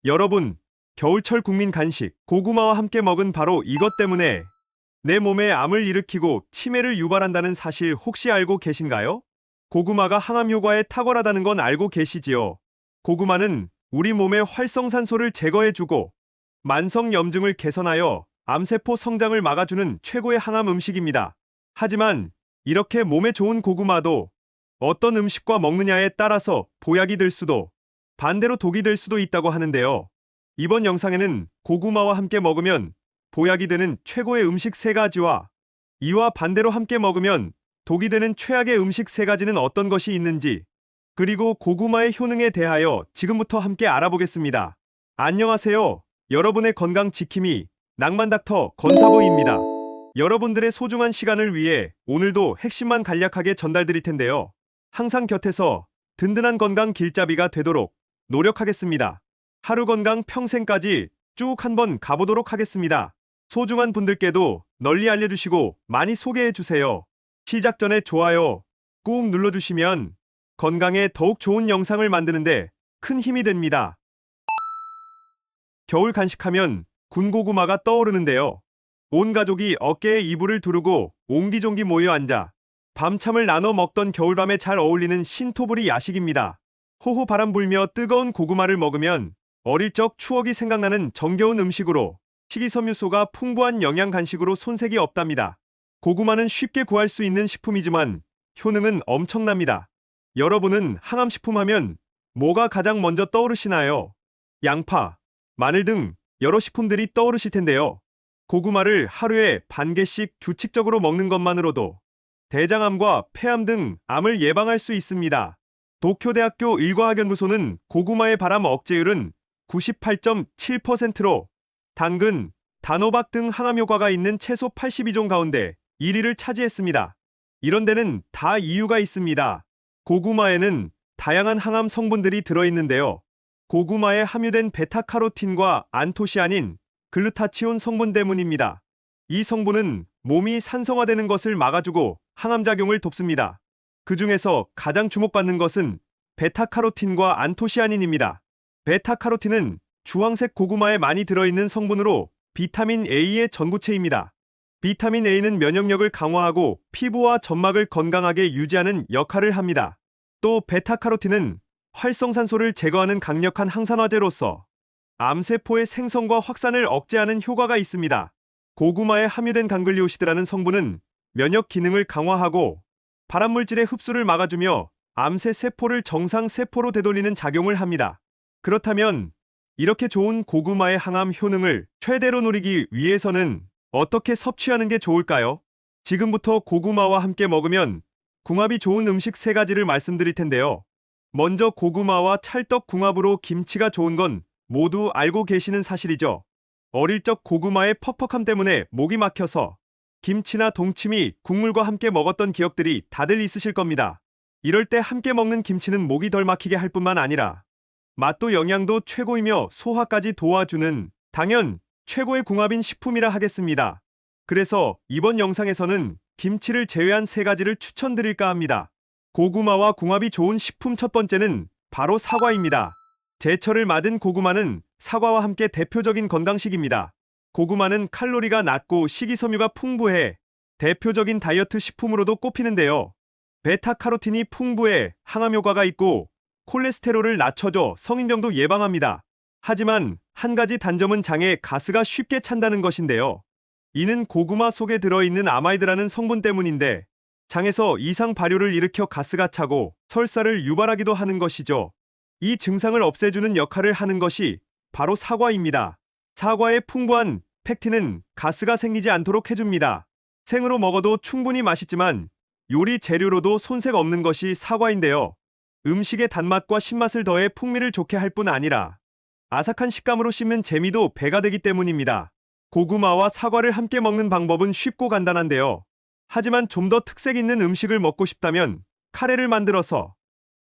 여러분, 겨울철 국민 간식 고구마와 함께 먹은 바로 이것 때문에 내 몸에 암을 일으키고 치매를 유발한다는 사실 혹시 알고 계신가요? 고구마가 항암 효과에 탁월하다는 건 알고 계시지요? 고구마는 우리 몸의 활성산소를 제거해주고 만성 염증을 개선하여 암세포 성장을 막아주는 최고의 항암 음식입니다. 하지만 이렇게 몸에 좋은 고구마도 어떤 음식과 먹느냐에 따라서 보약이 될 수도 반대로 독이 될 수도 있다고 하는데요. 이번 영상에는 고구마와 함께 먹으면 보약이 되는 최고의 음식 3가지와 이와 반대로 함께 먹으면 독이 되는 최악의 음식 3가지는 어떤 것이 있는지, 그리고 고구마의 효능에 대하여 지금부터 함께 알아보겠습니다. 안녕하세요. 여러분의 건강 지킴이 낭만닥터 건사부입니다. 여러분들의 소중한 시간을 위해 오늘도 핵심만 간략하게 전달드릴 텐데요. 항상 곁에서 든든한 건강 길잡이가 되도록 노력하겠습니다. 하루 건강 평생까지 쭉 한번 가보도록 하겠습니다. 소중한 분들께도 널리 알려주시고 많이 소개해주세요. 시작 전에 좋아요 꾹 눌러주시면 건강에 더욱 좋은 영상을 만드는데 큰 힘이 됩니다. 겨울 간식하면 군고구마가 떠오르는데요. 온 가족이 어깨에 이불을 두르고 옹기종기 모여 앉아 밤참을 나눠 먹던 겨울밤에 잘 어울리는 신토부리 야식입니다. 호호 바람 불며 뜨거운 고구마를 먹으면 어릴 적 추억이 생각나는 정겨운 음식으로 식이섬유소가 풍부한 영양 간식으로 손색이 없답니다. 고구마는 쉽게 구할 수 있는 식품이지만 효능은 엄청납니다. 여러분은 항암식품 하면 뭐가 가장 먼저 떠오르시나요? 양파, 마늘 등 여러 식품들이 떠오르실 텐데요. 고구마를 하루에 반 개씩 규칙적으로 먹는 것만으로도 대장암과 폐암 등 암을 예방할 수 있습니다. 도쿄대학교 일과학연구소는 고구마의 발암 억제율은 98.7%로 당근, 단호박 등 항암 효과가 있는 채소 82종 가운데 1위를 차지했습니다. 이런 데는 다 이유가 있습니다. 고구마에는 다양한 항암 성분들이 들어있는데요. 고구마에 함유된 베타카로틴과 안토시아닌, 글루타치온 성분 때문입니다. 이 성분은 몸이 산성화되는 것을 막아주고 항암작용을 돕습니다. 그 중에서 가장 주목받는 것은 베타카로틴과 안토시아닌입니다. 베타카로틴은 주황색 고구마에 많이 들어있는 성분으로 비타민 A의 전구체입니다. 비타민 A는 면역력을 강화하고 피부와 점막을 건강하게 유지하는 역할을 합니다. 또 베타카로틴은 활성산소를 제거하는 강력한 항산화제로서 암세포의 생성과 확산을 억제하는 효과가 있습니다. 고구마에 함유된 강글리오시드라는 성분은 면역 기능을 강화하고 발암물질의 흡수를 막아주며 암세 세포를 정상 세포로 되돌리는 작용을 합니다. 그렇다면 이렇게 좋은 고구마의 항암 효능을 최대로 누리기 위해서는 어떻게 섭취하는 게 좋을까요? 지금부터 고구마와 함께 먹으면 궁합이 좋은 음식 3가지를 말씀드릴 텐데요. 먼저 고구마와 찰떡 궁합으로 김치가 좋은 건 모두 알고 계시는 사실이죠. 어릴 적 고구마의 퍽퍽함 때문에 목이 막혀서 김치나 동치미, 국물과 함께 먹었던 기억들이 다들 있으실 겁니다. 이럴 때 함께 먹는 김치는 목이 덜 막히게 할 뿐만 아니라 맛도 영양도 최고이며 소화까지 도와주는 당연 최고의 궁합인 식품이라 하겠습니다. 그래서 이번 영상에서는 김치를 제외한 3가지를 추천드릴까 합니다. 고구마와 궁합이 좋은 식품 첫 번째는 바로 사과입니다. 제철을 맞은 고구마는 사과와 함께 대표적인 건강식입니다. 고구마는 칼로리가 낮고 식이섬유가 풍부해 대표적인 다이어트 식품으로도 꼽히는데요. 베타카로틴이 풍부해 항암 효과가 있고 콜레스테롤을 낮춰줘 성인병도 예방합니다. 하지만 한 가지 단점은 장에 가스가 쉽게 찬다는 것인데요. 이는 고구마 속에 들어있는 아마이드라는 성분 때문인데 장에서 이상 발효를 일으켜 가스가 차고 설사를 유발하기도 하는 것이죠. 이 증상을 없애주는 역할을 하는 것이 바로 사과입니다. 사과의 풍부한 펙틴은 가스가 생기지 않도록 해줍니다. 생으로 먹어도 충분히 맛있지만 요리 재료로도 손색 없는 것이 사과인데요. 음식의 단맛과 신맛을 더해 풍미를 좋게 할 뿐 아니라 아삭한 식감으로 씹는 재미도 배가 되기 때문입니다. 고구마와 사과를 함께 먹는 방법은 쉽고 간단한데요. 하지만 좀 더 특색 있는 음식을 먹고 싶다면 카레를 만들어서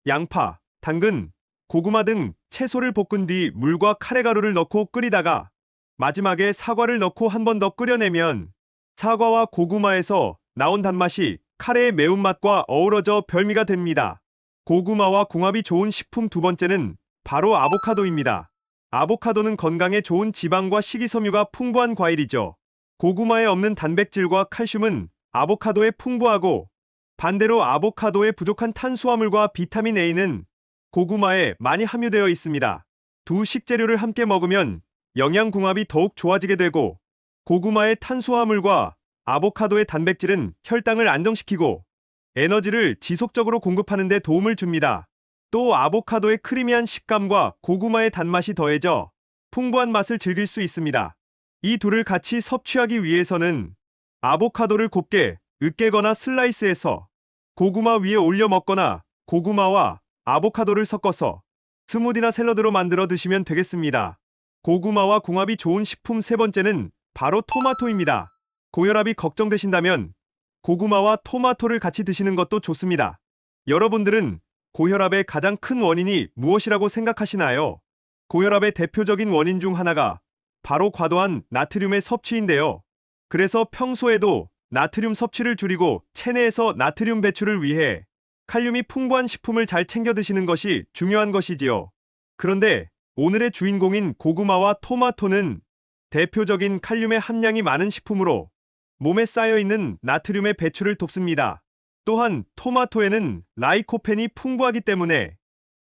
양파, 당근, 고구마 등 채소를 볶은 뒤 물과 카레가루를 넣고 끓이다가 마지막에 사과를 넣고 한 번 더 끓여내면 사과와 고구마에서 나온 단맛이 카레의 매운맛과 어우러져 별미가 됩니다. 고구마와 궁합이 좋은 식품 두 번째는 바로 아보카도입니다. 아보카도는 건강에 좋은 지방과 식이섬유가 풍부한 과일이죠. 고구마에 없는 단백질과 칼슘은 아보카도에 풍부하고, 반대로 아보카도에 부족한 탄수화물과 비타민 A는 고구마에 많이 함유되어 있습니다. 두 식재료를 함께 먹으면 영양궁합이 더욱 좋아지게 되고, 고구마의 탄수화물과 아보카도의 단백질은 혈당을 안정시키고 에너지를 지속적으로 공급하는 데 도움을 줍니다. 또 아보카도의 크리미한 식감과 고구마의 단맛이 더해져 풍부한 맛을 즐길 수 있습니다. 이 둘을 같이 섭취하기 위해서는 아보카도를 곱게 으깨거나 슬라이스해서 고구마 위에 올려 먹거나 고구마와 아보카도를 섞어서 스무디나 샐러드로 만들어 드시면 되겠습니다. 고구마와 궁합이 좋은 식품 세 번째는 바로 토마토입니다. 고혈압이 걱정되신다면 고구마와 토마토를 같이 드시는 것도 좋습니다. 여러분들은 고혈압의 가장 큰 원인이 무엇이라고 생각하시나요? 고혈압의 대표적인 원인 중 하나가 바로 과도한 나트륨의 섭취인데요. 그래서 평소에도 나트륨 섭취를 줄이고 체내에서 나트륨 배출을 위해 칼륨이 풍부한 식품을 잘 챙겨 드시는 것이 중요한 것이지요. 그런데 오늘의 주인공인 고구마와 토마토는 대표적인 칼륨의 함량이 많은 식품으로 몸에 쌓여있는 나트륨의 배출을 돕습니다. 또한 토마토에는 라이코펜이 풍부하기 때문에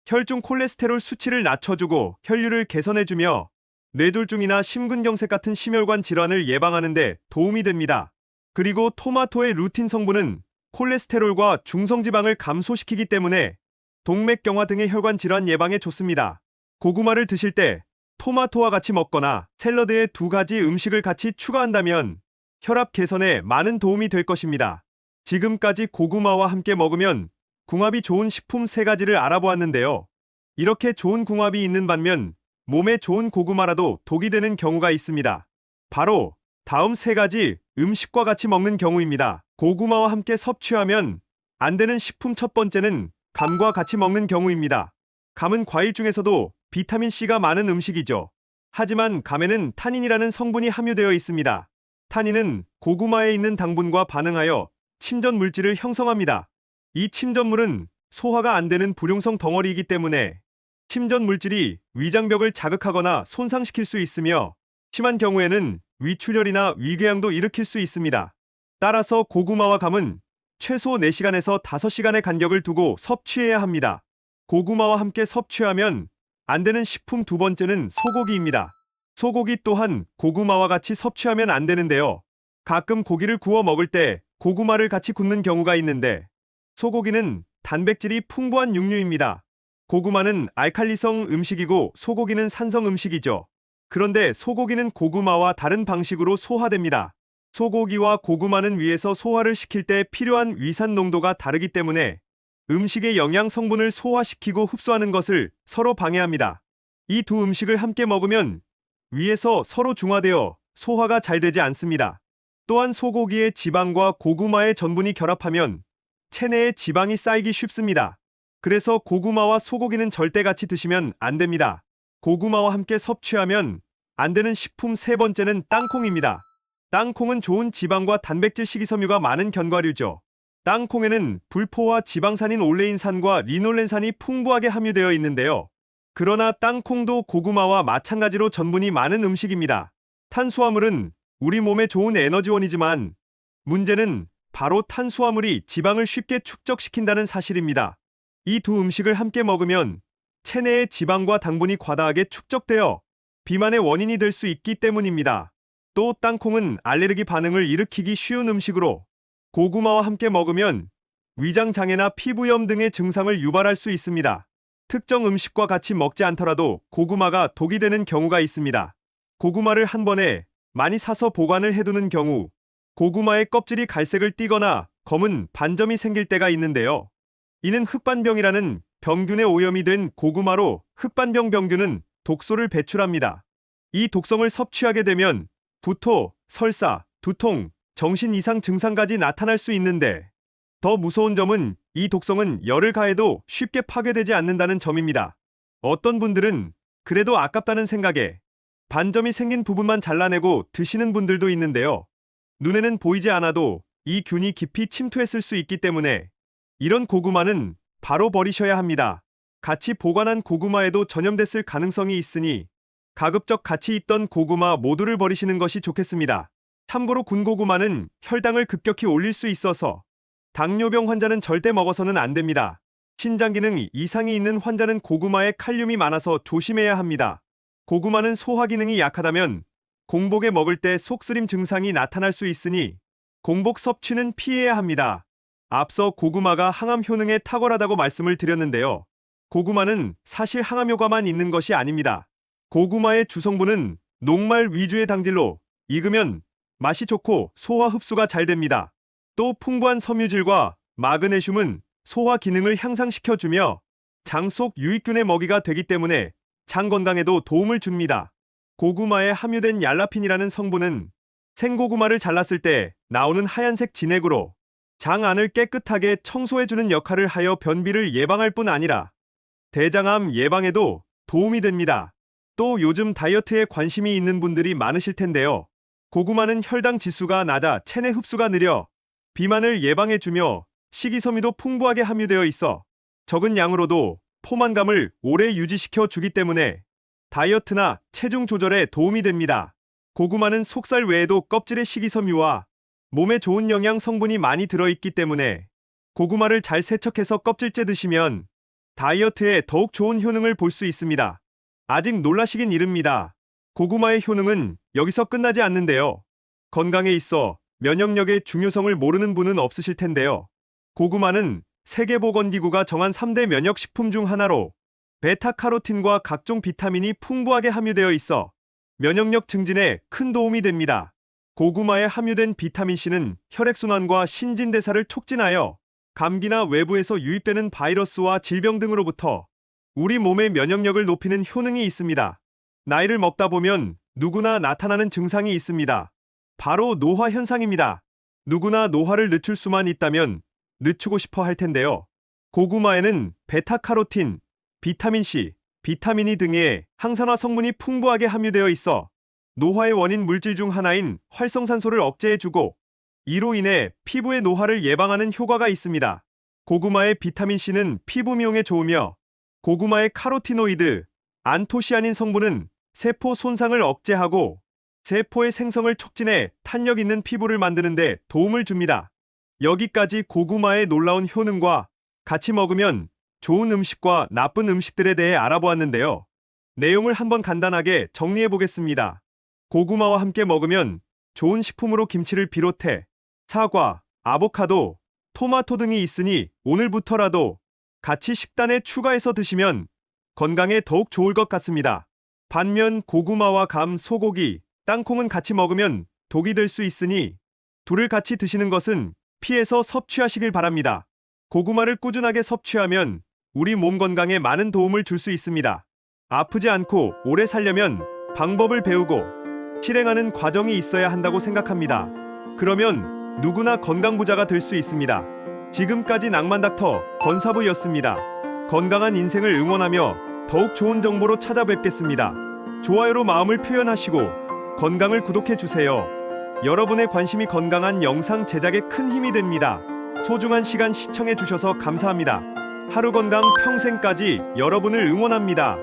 혈중 콜레스테롤 수치를 낮춰주고 혈류를 개선해주며 뇌졸중이나 심근경색 같은 심혈관 질환을 예방하는 데 도움이 됩니다. 그리고 토마토의 루틴 성분은 콜레스테롤과 중성지방을 감소시키기 때문에 동맥경화 등의 혈관 질환 예방에 좋습니다. 고구마를 드실 때 토마토와 같이 먹거나 샐러드에 두 가지 음식을 같이 추가한다면 혈압 개선에 많은 도움이 될 것입니다. 지금까지 고구마와 함께 먹으면 궁합이 좋은 식품 세 가지를 알아보았는데요. 이렇게 좋은 궁합이 있는 반면 몸에 좋은 고구마라도 독이 되는 경우가 있습니다. 바로 다음 세 가지 음식과 같이 먹는 경우입니다. 고구마와 함께 섭취하면 안 되는 식품 첫 번째는 감과 같이 먹는 경우입니다. 감은 과일 중에서도 비타민C가 많은 음식이죠. 하지만 감에는 타닌이라는 성분이 함유되어 있습니다. 타닌은 고구마에 있는 당분과 반응하여 침전 물질을 형성합니다. 이 침전물은 소화가 안 되는 불용성 덩어리이기 때문에 침전 물질이 위장벽을 자극하거나 손상시킬 수 있으며 심한 경우에는 위출혈이나 위궤양도 일으킬 수 있습니다. 따라서 고구마와 감은 최소 4시간에서 5시간의 간격을 두고 섭취해야 합니다. 고구마와 함께 섭취하면 안 되는 식품 두 번째는 소고기입니다. 소고기 또한 고구마와 같이 섭취하면 안 되는데요. 가끔 고기를 구워 먹을 때 고구마를 같이 굽는 경우가 있는데 소고기는 단백질이 풍부한 육류입니다. 고구마는 알칼리성 음식이고 소고기는 산성 음식이죠. 그런데 소고기는 고구마와 다른 방식으로 소화됩니다. 소고기와 고구마는 위에서 소화를 시킬 때 필요한 위산 농도가 다르기 때문에 음식의 영양 성분을 소화시키고 흡수하는 것을 서로 방해합니다. 이 두 음식을 함께 먹으면 위에서 서로 중화되어 소화가 잘 되지 않습니다. 또한 소고기의 지방과 고구마의 전분이 결합하면 체내에 지방이 쌓이기 쉽습니다. 그래서 고구마와 소고기는 절대 같이 드시면 안 됩니다. 고구마와 함께 섭취하면 안 되는 식품 세 번째는 땅콩입니다. 땅콩은 좋은 지방과 단백질 식이섬유가 많은 견과류죠. 땅콩에는 불포화 지방산인 올레인산과 리놀렌산이 풍부하게 함유되어 있는데요. 그러나 땅콩도 고구마와 마찬가지로 전분이 많은 음식입니다. 탄수화물은 우리 몸에 좋은 에너지원이지만 문제는 바로 탄수화물이 지방을 쉽게 축적시킨다는 사실입니다. 이 두 음식을 함께 먹으면 체내의 지방과 당분이 과다하게 축적되어 비만의 원인이 될 수 있기 때문입니다. 또 땅콩은 알레르기 반응을 일으키기 쉬운 음식으로 고구마와 함께 먹으면 위장장애나 피부염 등의 증상을 유발할 수 있습니다. 특정 음식과 같이 먹지 않더라도 고구마가 독이 되는 경우가 있습니다. 고구마를 한 번에 많이 사서 보관을 해두는 경우 고구마의 껍질이 갈색을 띠거나 검은 반점이 생길 때가 있는데요. 이는 흑반병이라는 병균에 오염이 된 고구마로 흑반병 병균은 독소를 배출합니다. 이 독성을 섭취하게 되면 구토, 설사, 두통, 정신 이상 증상까지 나타날 수 있는데 더 무서운 점은 이 독성은 열을 가해도 쉽게 파괴되지 않는다는 점입니다. 어떤 분들은 그래도 아깝다는 생각에 반점이 생긴 부분만 잘라내고 드시는 분들도 있는데요. 눈에는 보이지 않아도 이 균이 깊이 침투했을 수 있기 때문에 이런 고구마는 바로 버리셔야 합니다. 같이 보관한 고구마에도 전염됐을 가능성이 있으니 가급적 같이 있던 고구마 모두를 버리시는 것이 좋겠습니다. 참고로 군고구마는 혈당을 급격히 올릴 수 있어서 당뇨병 환자는 절대 먹어서는 안 됩니다. 신장 기능 이상이 있는 환자는 고구마에 칼륨이 많아서 조심해야 합니다. 고구마는 소화 기능이 약하다면 공복에 먹을 때 속쓰림 증상이 나타날 수 있으니 공복 섭취는 피해야 합니다. 앞서 고구마가 항암 효능에 탁월하다고 말씀을 드렸는데요. 고구마는 사실 항암 효과만 있는 것이 아닙니다. 고구마의 주성분은 녹말 위주의 당질로 익으면 맛이 좋고 소화 흡수가 잘 됩니다. 또 풍부한 섬유질과 마그네슘은 소화 기능을 향상시켜주며 장 속 유익균의 먹이가 되기 때문에 장 건강에도 도움을 줍니다. 고구마에 함유된 얄라핀이라는 성분은 생고구마를 잘랐을 때 나오는 하얀색 진액으로 장 안을 깨끗하게 청소해주는 역할을 하여 변비를 예방할 뿐 아니라 대장암 예방에도 도움이 됩니다. 또 요즘 다이어트에 관심이 있는 분들이 많으실 텐데요. 고구마는 혈당 지수가 낮아 체내 흡수가 느려 비만을 예방해주며 식이섬유도 풍부하게 함유되어 있어 적은 양으로도 포만감을 오래 유지시켜 주기 때문에 다이어트나 체중 조절에 도움이 됩니다. 고구마는 속살 외에도 껍질에 식이섬유와 몸에 좋은 영양 성분이 많이 들어있기 때문에 고구마를 잘 세척해서 껍질째 드시면 다이어트에 더욱 좋은 효능을 볼 수 있습니다. 아직 놀라시긴 이릅니다. 고구마의 효능은 여기서 끝나지 않는데요. 건강에 있어 면역력의 중요성을 모르는 분은 없으실 텐데요. 고구마는 세계보건기구가 정한 3대 면역식품 중 하나로 베타카로틴과 각종 비타민이 풍부하게 함유되어 있어 면역력 증진에 큰 도움이 됩니다. 고구마에 함유된 비타민C는 혈액순환과 신진대사를 촉진하여 감기나 외부에서 유입되는 바이러스와 질병 등으로부터 우리 몸의 면역력을 높이는 효능이 있습니다. 나이를 먹다 보면 누구나 나타나는 증상이 있습니다. 바로 노화 현상입니다. 누구나 노화를 늦출 수만 있다면 늦추고 싶어 할 텐데요. 고구마에는 베타카로틴, 비타민C, 비타민 E 등의 항산화 성분이 풍부하게 함유되어 있어 노화의 원인 물질 중 하나인 활성산소를 억제해주고 이로 인해 피부의 노화를 예방하는 효과가 있습니다. 고구마의 비타민C는 피부 미용에 좋으며 고구마의 카로티노이드, 안토시아닌 성분은 세포 손상을 억제하고 세포의 생성을 촉진해 탄력 있는 피부를 만드는 데 도움을 줍니다. 여기까지 고구마의 놀라운 효능과 같이 먹으면 좋은 음식과 나쁜 음식들에 대해 알아보았는데요. 내용을 한번 간단하게 정리해 보겠습니다. 고구마와 함께 먹으면 좋은 식품으로 김치를 비롯해 사과, 아보카도, 토마토 등이 있으니 오늘부터라도 같이 식단에 추가해서 드시면 건강에 더욱 좋을 것 같습니다. 반면 고구마와 감, 소고기, 땅콩은 같이 먹으면 독이 될 수 있으니 둘을 같이 드시는 것은 피해서 섭취하시길 바랍니다. 고구마를 꾸준하게 섭취하면 우리 몸 건강에 많은 도움을 줄 수 있습니다. 아프지 않고 오래 살려면 방법을 배우고 실행하는 과정이 있어야 한다고 생각합니다. 그러면 누구나 건강부자가 될 수 있습니다. 지금까지 낭만닥터 권사부였습니다. 건강한 인생을 응원하며 더욱 좋은 정보로 찾아뵙겠습니다. 좋아요로 마음을 표현하시고 건강을 구독해주세요. 여러분의 관심이 건강한 영상 제작에 큰 힘이 됩니다. 소중한 시간 시청해주셔서 감사합니다. 하루 건강 평생까지 여러분을 응원합니다.